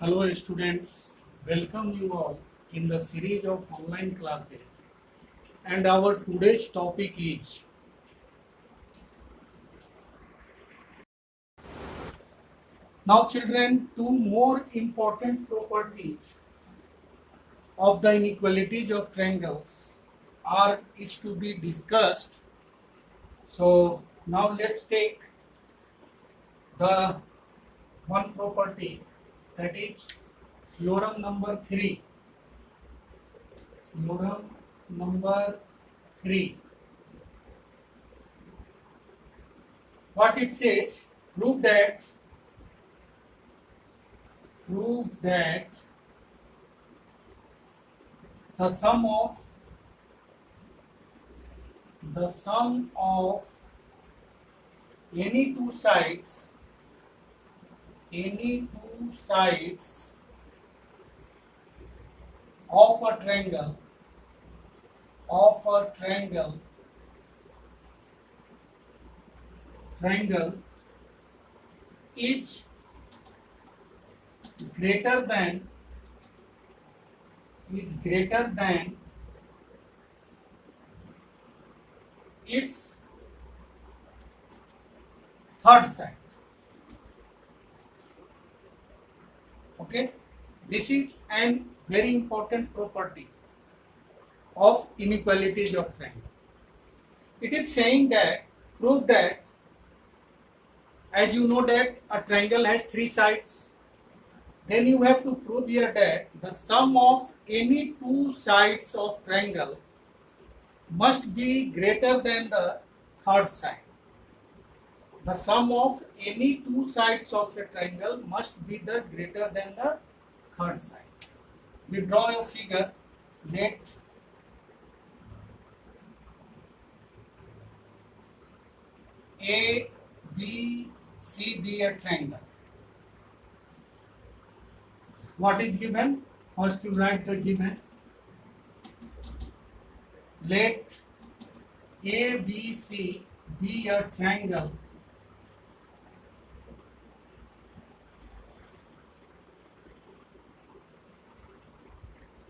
Hello students, welcome you all in the series of online classes, and our today's topic is now children, two more important properties of the inequalities of triangles are is to be discussed. So now let's take the one property, that is theorem number 3. Theorem number 3. What it says, prove that the sum of any two sides of a triangle is greater than its third side. Okay, this is an very important property of inequalities of triangle. It is saying that prove that, as you know that a triangle has three sides, then you have to prove here that the sum of any two sides of triangle must be greater than the third side. The sum of any two sides of a triangle must be the greater than the third side. We draw a figure. Let A, B, C be a triangle. What is given? First you write the given. Let A, B, C be a triangle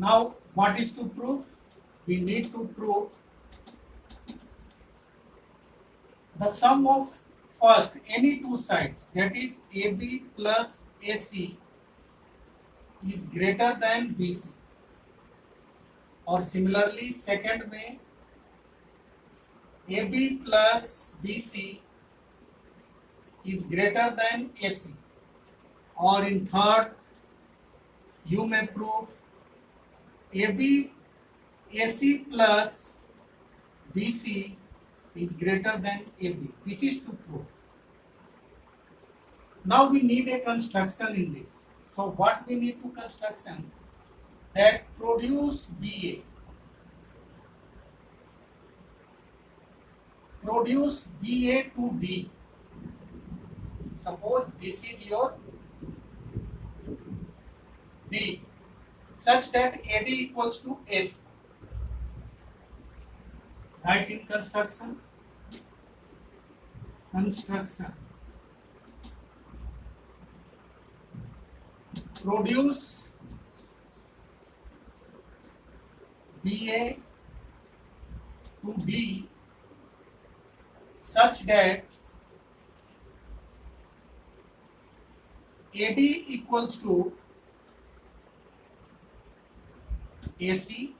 Now, what is to prove? We need to prove the sum of first any two sides, that is AB plus AC, is greater than BC. Or similarly, second way, AB plus BC is greater than AC. Or in third, you may prove AB AC plus BC is greater than AB. This is to prove. Now we need a construction in this. So what we need to construction? That produce BA. Produce BA to D. Suppose this is your D, such that AD equals to S. Write in construction. Produce BA to D such that AD equals to AC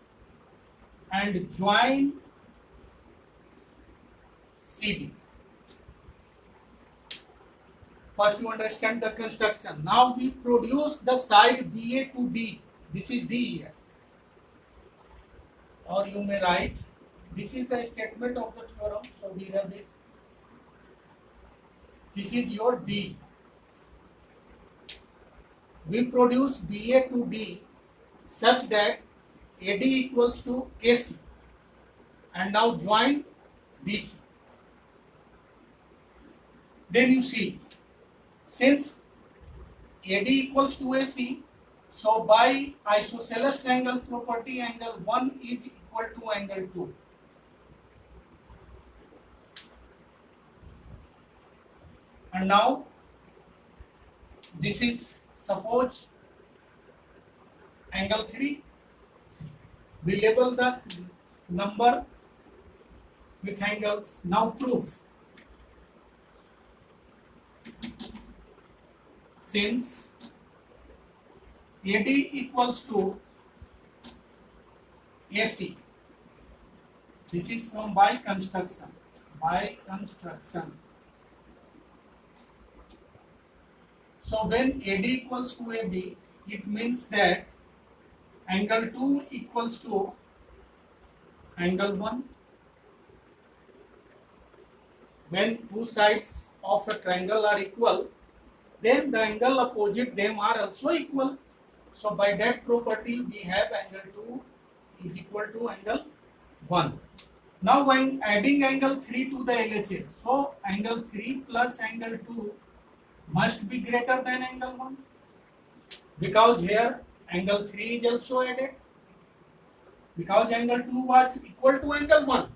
and join CD. First you understand the construction. Now we produce the side BA to D. This is D here. Or you may write, this is the statement of the theorem, so we have it. This is your D. We produce BA to D such that AD equals to AC, and now join DC. Then you see, since AD equals to AC, so by isosceles triangle property, angle 1 is equal to angle 2. And now this is, suppose angle 3. We label the number with angles. Now proof. Since AD equals to AC, this is from by construction. By construction. So when AD equals to AB, it means that angle 2 equals to angle 1. When two sides of a triangle are equal, then the angle opposite them are also equal. So by that property, we have angle 2 is equal to angle 1. Now when adding angle 3 to the LHS, so angle 3 plus angle 2 must be greater than angle 1, because here angle 3 is also added, because angle 2 was equal to angle 1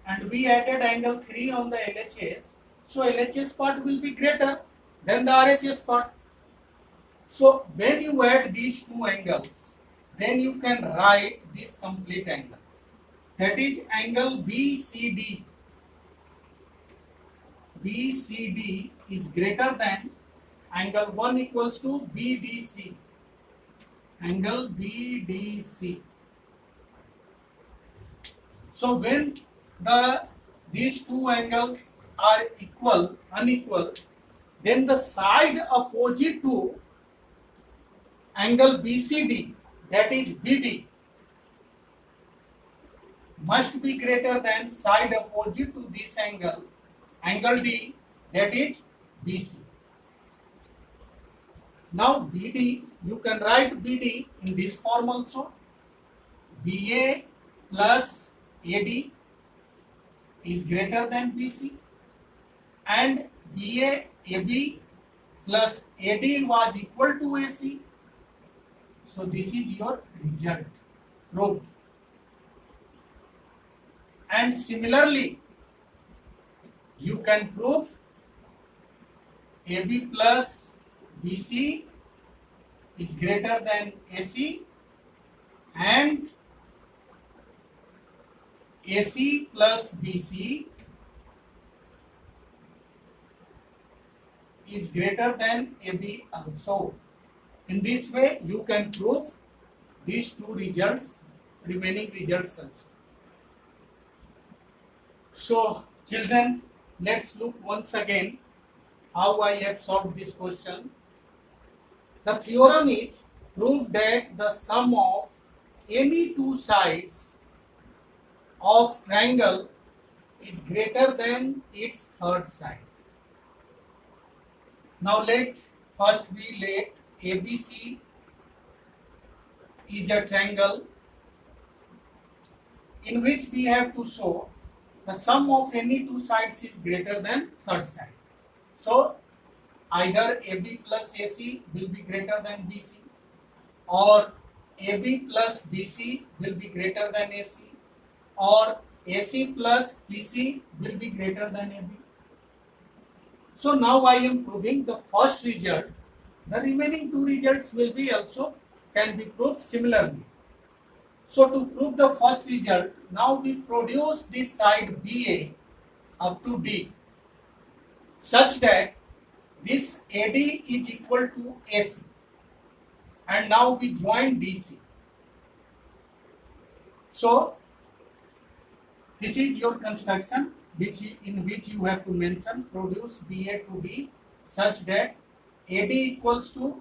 and we added angle 3 on the LHS, so LHS part will be greater than the RHS part. So when you add these two angles, then you can write this complete angle, that is angle BCD. BCD is greater than angle 1 equals to BDC. Angle BDC. So when these two angles are unequal, then the side opposite to angle BCD, that is BD, must be greater than side opposite to this angle, angle D, that is BC. Now BD, you can write BD in this form also. BA plus AD is greater than BC, and BA AB plus AD was equal to AC. So this is your result proved. And similarly, you can prove AB plus BC is greater than AC, and AC plus BC is greater than AB also. In this way, you can prove these two results, remaining results also. So, children, let's look once again how I have solved this question. The theorem is prove that the sum of any two sides of triangle is greater than its third side. Now let ABC is a triangle in which we have to show the sum of any two sides is greater than third side. So either AB plus AC will be greater than BC, or AB plus BC will be greater than AC, or AC plus BC will be greater than AB. So now I am proving the first result. The remaining two results will be also can be proved similarly. So to prove the first result, now we produce this side BA up to D such that this AD is equal to AC, and now we join DC. So this is your construction in which you have to mention produce BA to D such that AD equals to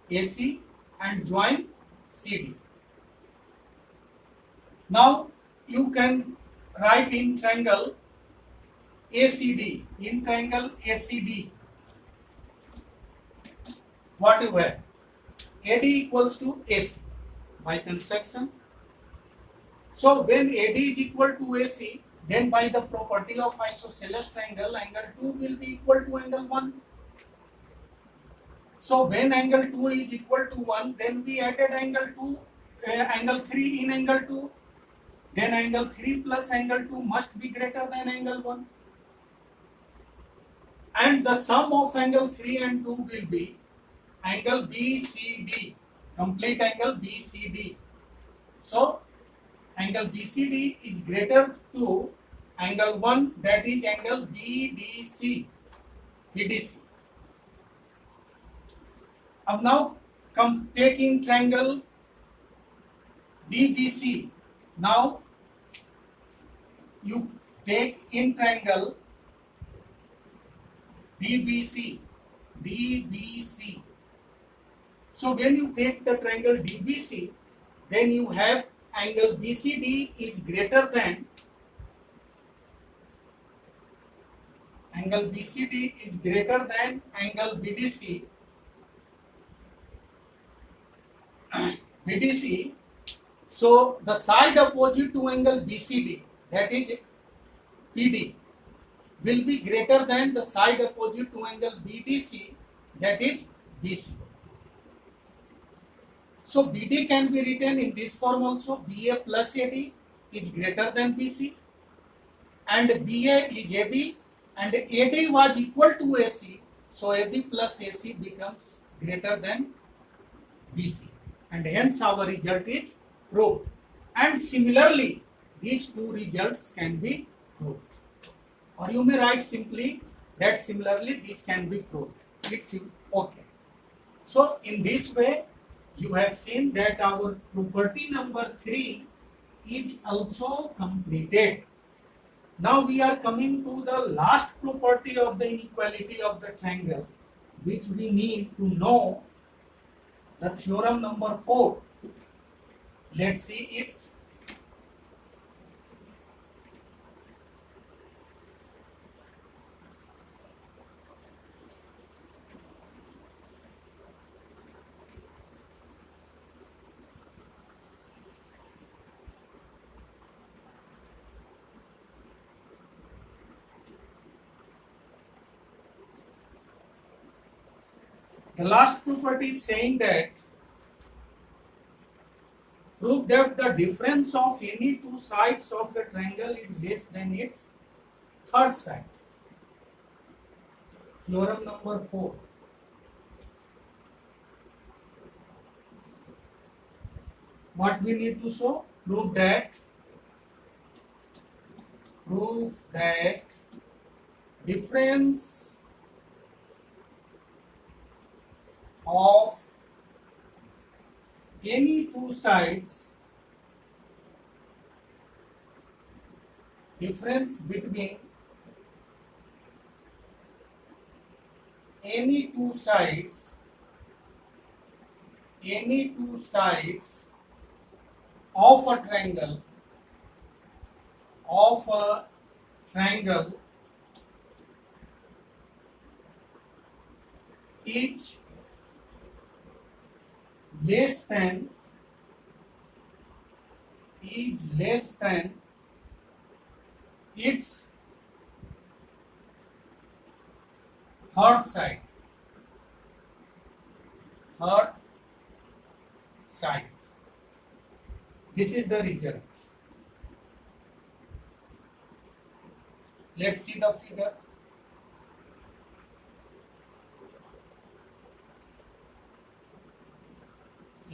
AC and join CD. Now you can write in triangle ACD. In triangle ACD, what you have? AD equals to AC by construction. So when AD is equal to AC, then by the property of isosceles triangle, angle 2 will be equal to angle 1. So when angle 2 is equal to 1, then we added angle 3 in angle 2. Then angle 3 plus angle 2 must be greater than angle 1. And the sum of angle 3 and 2 will be angle BCD. complete angle BCD. So angle BCD is greater to angle 1, that is angle BDC. Now come taking triangle DBC. Now you take in triangle DBC. So when you take the triangle DBC, then you have angle BCD is greater than angle BDC. So the side opposite to angle BCD, that is PD, will be greater than the side opposite to angle BDC, that is BC. So BD can be written in this form also. BA plus AD is greater than BC, and BA is AB, and AD was equal to AC. So AB plus AC becomes greater than BC, and hence our result is proved. And similarly, these two results can be proved. Or you may write simply that similarly these can be proved. It's okay. So in this way, you have seen that our property number 3 is also completed. Now we are coming to the last property of the inequality of the triangle, which we need to know, the theorem number 4. Let's see it. The last property is saying that prove that the difference of any two sides of a triangle is less than its third side. Theorem number 4. What we need to show? Prove that difference of any two sides, difference between any two sides of a triangle is less than its third side. This is the result. Let's see the figure.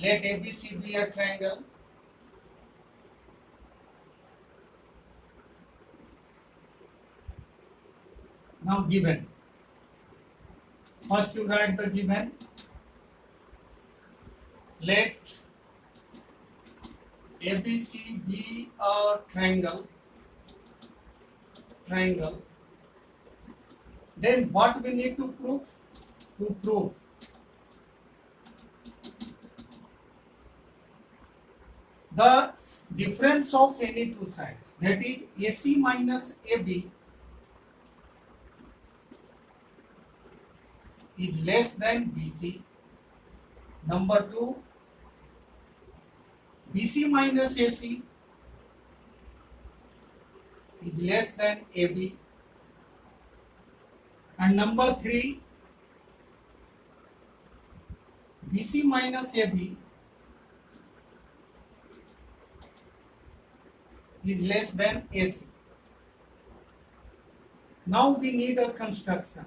Let ABC be a triangle. Now given. First you write the given. Let ABC be a triangle. Then what we need to prove? To prove the difference of any two sides, that is AC minus AB is less than BC. Number 2, BC minus AC is less than AB. And number 3, BC minus AB is less than AC. Now we need a construction.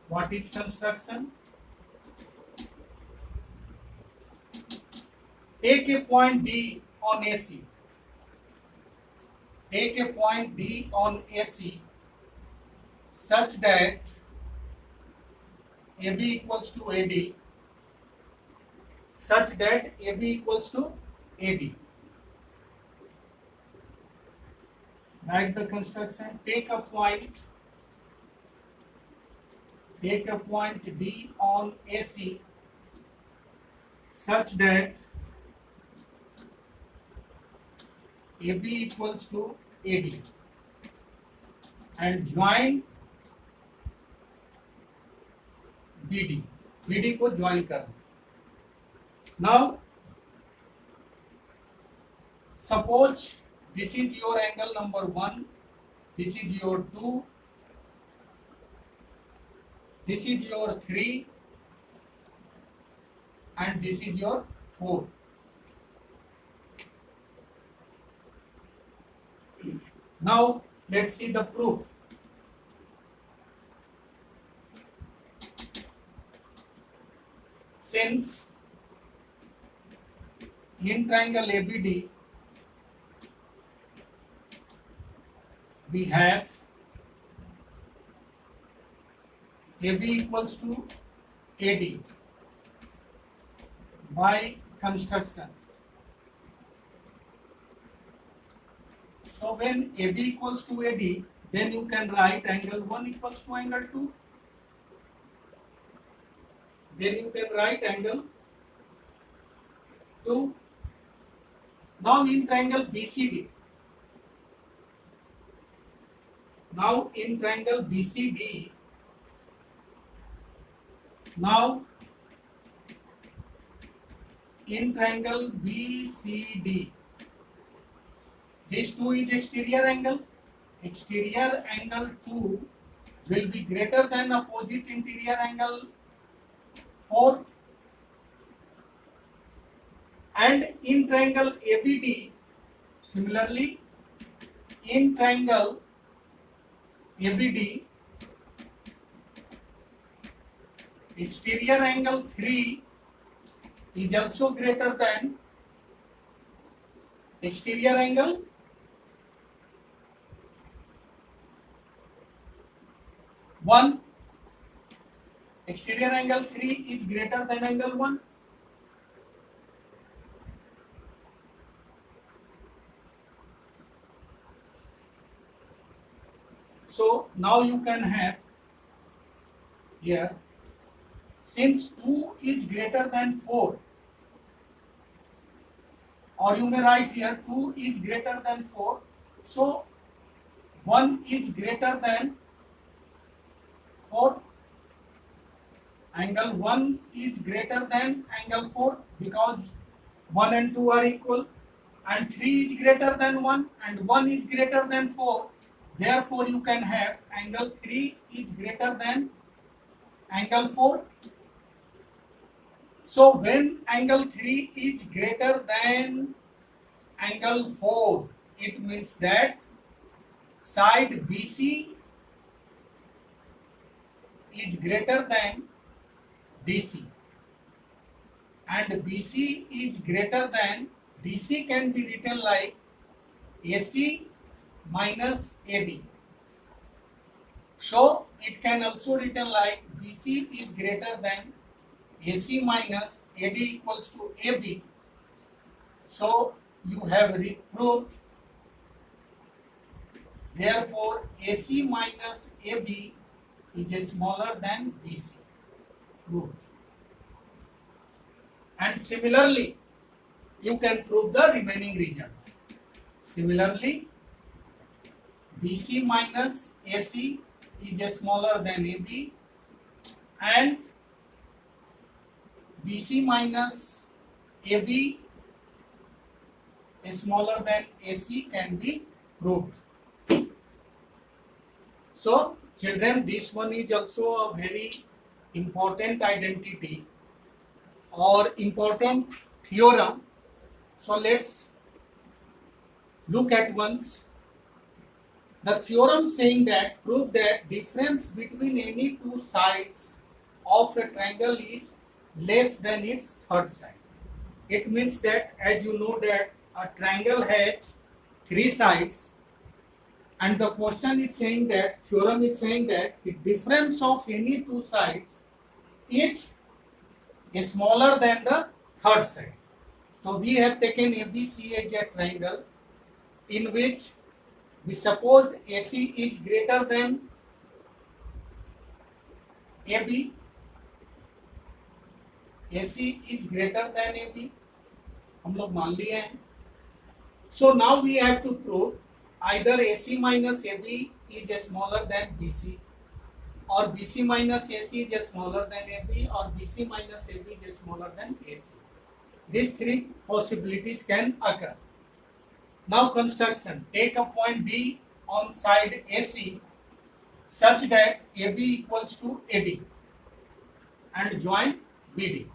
What is construction? Take a point D on AC. Take a point D on AC such that AB equals to AD, such that AB equals to AD. Write the construction. Take a point D on AC such that AB equals to AD and join BD. BD को join कर. Now suppose this is your angle number 1, this is your 2, this is your 3, and this is your 4. Now let's see the proof. Since in triangle ABD we have AB equals to AD by construction. So when AB equals to AD, then you can write angle 1 equals to angle 2. Then you can write angle 2. Now in triangle BCD. Now in triangle BCD. Now in triangle BCD. This 2 is exterior angle. Exterior angle 2 will be greater than opposite interior angle 4. And in triangle ABD, similarly, in triangle ABD, exterior angle 3 is also greater than exterior angle 1. Exterior angle 3 is greater than angle 1. So now you can have here, since 2 is greater than 4, or you may write here 2 is greater than 4, so 1 is greater than 4. Angle 1 is greater than angle 4 because 1 and 2 are equal, and 3 is greater than 1 and 1 is greater than 4. Therefore, you can have angle 3 is greater than angle 4. So, when angle 3 is greater than angle 4, it means that side BC is greater than DC, and BC is greater than, DC can be written like AC minus AD. So it can also written like BC is greater than AC minus AD equals to AB. So you have proved, therefore AC minus AB is smaller than BC. Proved. And similarly, you can prove the remaining regions. Similarly, BC minus AC is smaller than AB, and BC minus AB is smaller than AC can be proved. So, children, this one is also a very important identity or important theorem. So let's look at once. The theorem saying that prove that difference between any two sides of a triangle is less than its third side. it means that, as you know, that a triangle has three sides, and the question is saying that, theorem is saying that the difference of any two sides is smaller than the third side. So we have taken ABC as a triangle in which we suppose AC is greater than AB. AC is greater than AB. हम लोग मान लिए हैं. So now we have to prove either AC minus AB is smaller than BC, or BC minus AC is smaller than AB, or BC minus AB is smaller than AC. These three possibilities can occur. Now construction. Take a point D on side AC such that AB equals to AD and join BD.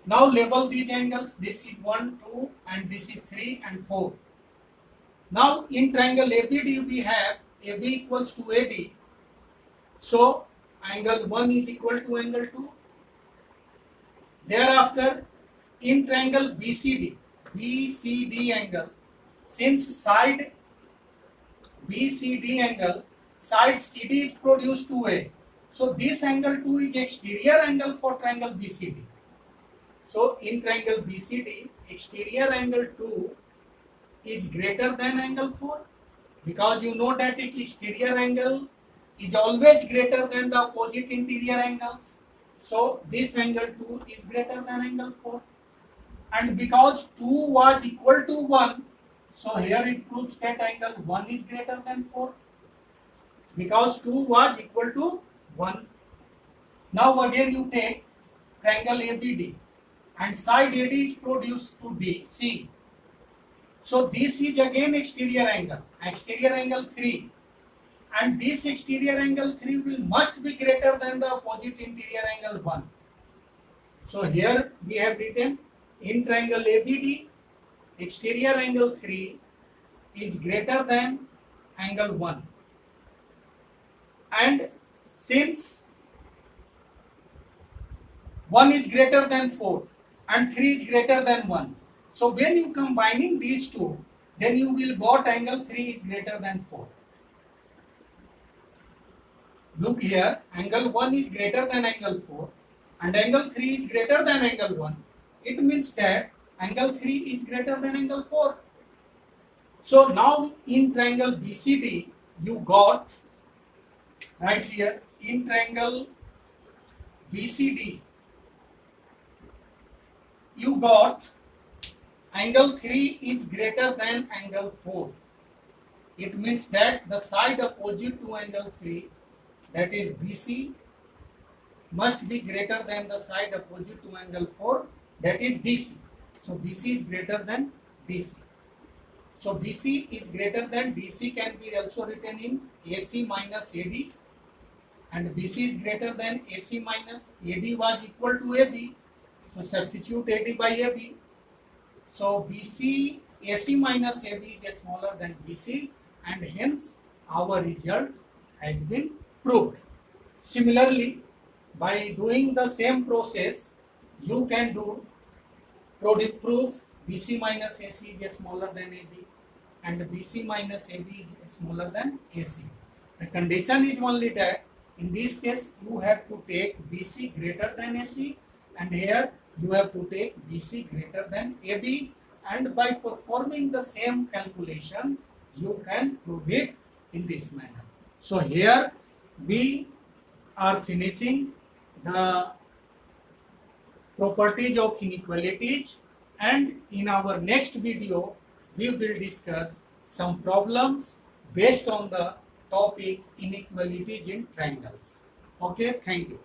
Now label these angles. This is 1, 2 and this is 3 and 4. Now in triangle ABD we have AB equals to AD. So angle 1 is equal to angle 2. Thereafter in triangle BCD angle, since side BCD angle, side CD is produced 2A. So this angle 2 is exterior angle for triangle BCD. So in triangle BCD, exterior angle 2 is greater than angle 4, because you know that exterior angle is always greater than the opposite interior angles. So this angle 2 is greater than angle 4. And because 2 was equal to 1, so here it proves that angle 1 is greater than 4. Because 2 was equal to 1. Now again you take triangle ABD and side AD is produced to C. So this is again exterior angle 3. And this exterior angle 3 must be greater than the opposite interior angle 1. So here we have written in triangle ABD, exterior angle 3 is greater than angle 1. And since 1 is greater than 4 and 3 is greater than 1, so when you combining these two, then you will got angle 3 is greater than 4. Look here, angle 1 is greater than angle 4 and angle 3 is greater than angle 1. It means that angle 3 is greater than angle 4. So now in triangle BCD, you got right here in triangle BCD, you got angle 3 is greater than angle 4. It means that the side opposite to angle 3, that is BC, must be greater than the side opposite to angle 4, that is DC. So BC is greater than DC. So BC is greater than DC can be also written in AC minus AD, and BC is greater than AC minus AD was equal to AB. So substitute AD by AB. So BC AC minus AB is smaller than BC, and hence our result has been proved. Similarly, by doing the same process, you can do proof BC minus AC is smaller than AB and BC minus AB is smaller than AC. The condition is only that in this case you have to take BC greater than AC, and here you have to take BC greater than AB, and by performing the same calculation you can prove it in this manner. So here we are finishing the properties of inequalities, and in our next video we will discuss some problems based on the topic inequalities in triangles. Okay, thank you.